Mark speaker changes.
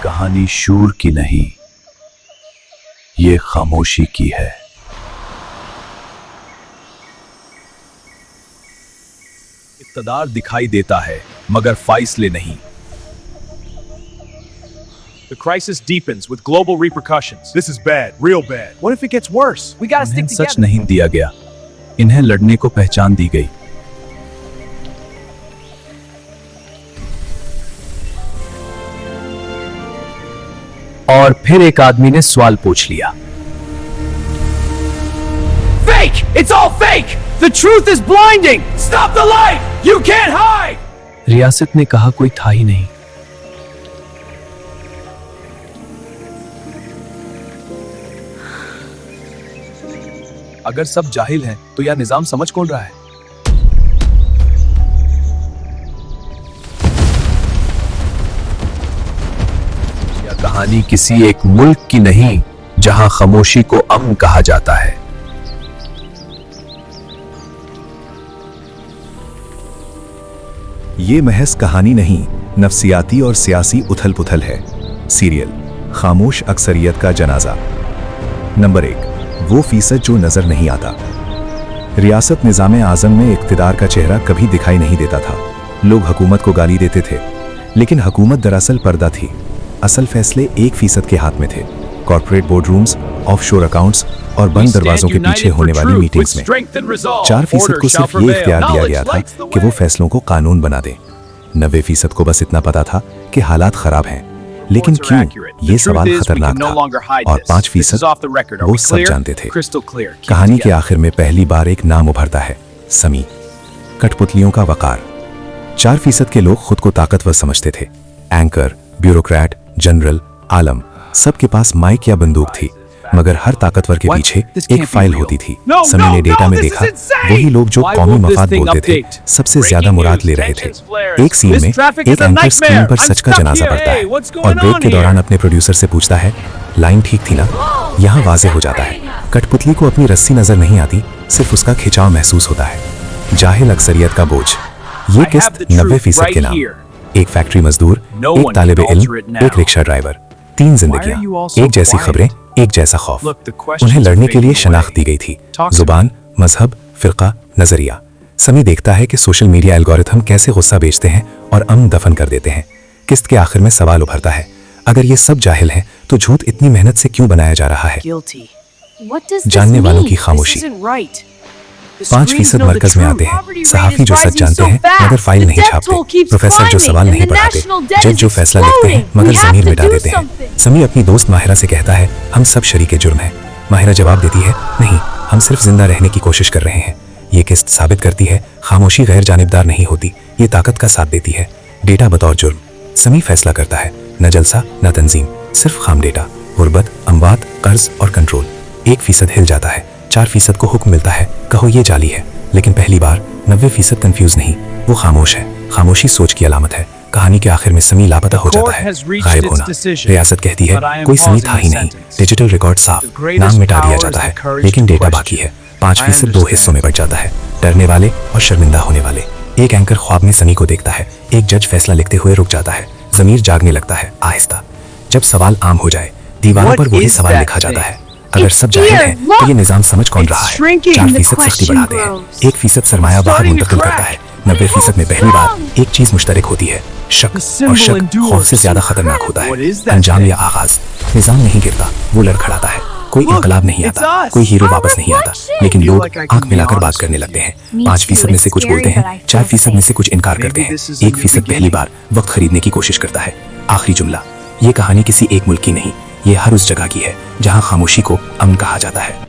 Speaker 1: कहानी शूर की नहीं, ये खामोशी की है। इक़्तिदार दिखाई देता है मगर फैसले नहीं।
Speaker 2: The crisis deepens with global repercussions. This is bad, real bad. What if it gets worse? We gotta stick
Speaker 1: इन्हें सच
Speaker 2: together.
Speaker 1: नहीं दिया गया, इन्हें लड़ने को पहचान दी गई। और फिर एक आदमी ने सवाल पूछ लिया,
Speaker 2: Fake! It's all fake! The truth is blinding! Stop the light! You can't hide!
Speaker 1: रियासत ने कहा कोई था ही नहीं। अगर सब जाहिल हैं, तो यह निजाम समझ कौन रहा है? यह कहानी किसी एक मुल्क की नहीं, जहां खामोशी को अमन कहा जाता है।
Speaker 3: ये महज कहानी नहीं, नफ्सियाती और सियासी उथल पुथल है। सीरियल खामोश अक्सरियत का जनाजा। नंबर 1, वो फीसद जो नजर नहीं आता। रियासत निज़ाम आज़म में इक़्तिदार का चेहरा कभी दिखाई नहीं देता था। लोग हुकूमत को गाली देते थे, लेकिन हुकूमत दरअसल पर्दा थी। असल फैसले 1% के हाथ में थे। Corporate board rooms, offshore accounts और बंद दरवाजों के पीछे होने वाली मीटिंग्स में 4% को सिर्फ ये इख्तियार दिया गया था कि वो फैसलों को कानून बना दें। 90% को बस इतना पता था कि हालात खराब हैं। लेकिन क्यों, ये सवाल खतरनाक था। और 5% वो सब जानते थे। कहानी के आखिर में पहली बार एक नाम उभरता है, समी। कठपुतलियों का वकार। 4% के लोग खुद को ताकतवर समझते थे। एंकर, ब्यूरोक्रेट, जनरल, आलम, सबके पास माइक या बंदूक थी, मगर हर ताकतवर के पीछे एक फाइल होती थी। समी ने डेटा में देखा, वही लोग जो कौमी मफाद बोलते थे, सबसे ज्यादा मुराद ले रहे थे। एक सीन में एक एंकर स्क्रीन पर सच का जनाजा पढ़ता है और ब्रेक के दौरान अपने प्रोड्यूसर से पूछता है, लाइन ठीक थी ना? यहाँ वाज़ेह हो जाता है, कठपुतली को अपनी रस्सी नजर नहीं आती, सिर्फ उसका खिंचाव महसूस होता है। जाहिल अक्सरियत का बोझ। ये किस्त 90% के नाम। एक फैक्ट्री मजदूर, एक तालिब इल्म, एक रिक्शा ड्राइवर, 3 जिंदगियां, एक जैसी खबरें, एक जैसा खौफ। उन्हें लड़ने के लिए शनाख्त दी गई थी, जुबान, मजहब, फिरका, नजरिया। समी देखता है कि सोशल मीडिया एल्गोरिथम कैसे गुस्सा बेचते हैं और अमन दफन कर देते हैं। किस्त के आखिर में सवाल उभरता है, अगर ये सब जाहिल हैं, तो झूठ इतनी मेहनत से क्यों बनाया जा रहा है? जानने वालों की खामोशी। 5% मरकज में आते हैं, सहाफी जो सच जानते हैं मगर फाइल नहीं छापते, प्रोफेसर जो सवाल नहीं पढ़ाते, जज जो फैसला लिखते हैं मगर ज़मीर मिटा देते हैं। समी अपनी दोस्त माहिरा से कहता है, हम सब शरीके जुर्म हैं। माहिरा जवाब देती है, नहीं, हम सिर्फ जिंदा रहने की कोशिश कर रहे हैं। ये किस्त साबित करती है, खामोशी गैर जानिबदार नहीं होती, ये ताकत का साथ देती है। डेटा बतौर जुर्म। समी फैसला करता है, न जलसा न तंजीम, सिर्फ खाम डेटा, गुर्बत, अमवात, कर्ज और कंट्रोल। 1% हिल जाता है, 4% को हुक्म मिलता है, कहो ये जाली है। लेकिन पहली बार 90% कंफ्यूज नहीं, वो खामोश है। खामोशी सोच की अलामत है। कहानी के आखिर में समी लापता हो जाता है, गायब होना। रियासत कहती है, कोई समी था ही नहीं। डिजिटल रिकॉर्ड साफ, नाम मिटा दिया जाता है, लेकिन डेटा बाकी है। 5% 2 हिस्सों में बट जाता है, डरने वाले और शर्मिंदा होने वाले। एक एंकर ख्वाब में समी को देखता है, एक जज फैसला लिखते हुए रुक जाता है, जमीर जागने लगता है आहिस्ता। जब सवाल आम हो जाए, दीवारों पर वही सवाल लिखा जाता है, अगर सब जाहिल हैं, तो ये निजाम समझ कौन रहा है? 4% सख्ती बढ़ाते हैं, 1% सरमाया बाहर मुंतकिल करता है। 90% में पहली बार एक चीज मुश्तरक होती है, शक। और शक खौफ से ज्यादा खतरनाक होता है। अंजाम या आगाज। निजाम नहीं गिरता, वो लड़खड़ाता है। कोई इंकलाब नहीं आता, कोई हीरो वापस नहीं आता, लेकिन लोग आंख मिलाकर बात करने लगते हैं। 5% में से कुछ बोलते हैं, 4% में से कुछ इनकार करते हैं, 1% पहली बार वक्त खरीदने की कोशिश करता है। आखिरी जुमला, ये कहानी किसी एक मुल्क की नहीं, ये हर उस जगह की है जहां खामोशी को अमन कहा जाता है।